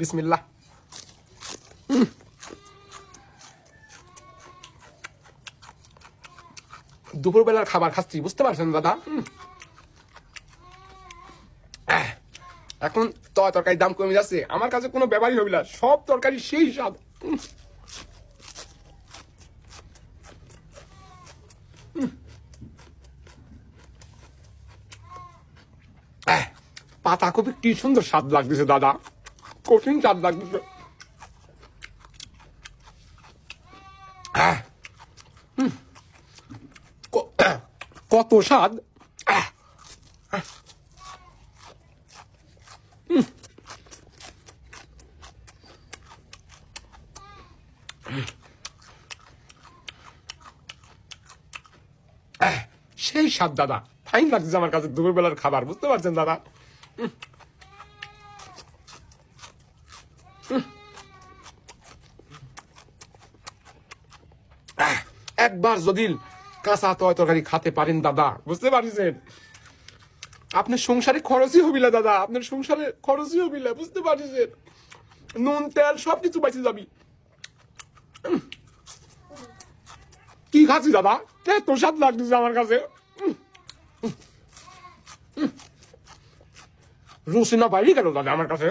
বিসমিল্লাহ। দুপুরবেলার খাবার খাচ্ছি, বুঝতে পারছেন দাদা? এখন তরকারির দাম কমে যাচ্ছে, আমার কাছে কোনো ব্যাপারই হবি না, সব তরকারি সেই স্বাদ। পাতাকপি কি সুন্দর স্বাদ লাগতেছে দাদা, কঠিন স্বাদ লাগতেছে। কত স্বাদ। সেই স্বাদ দাদা, ফাইন লাগছে আমার কাছে দুপুরবেলার খাবার, বুঝতে পারছেন দাদা? একবার যদি কাঁচা তরকারি খেতে পারেন দাদা, বুঝতে পারছেন, আপনার সংসারে খরচই হবিলা দাদা, আপনার সংসারে খরচই হবিলা, বুঝতে পারছেন? নুন তেল সবকিছু বাঁচে যাবি। কি খাচ্ছি দাদা, এত স্বাদ লাগতেছে আমার কাছে, রসিনা বাইরে গেল দাদা আমার কাছে।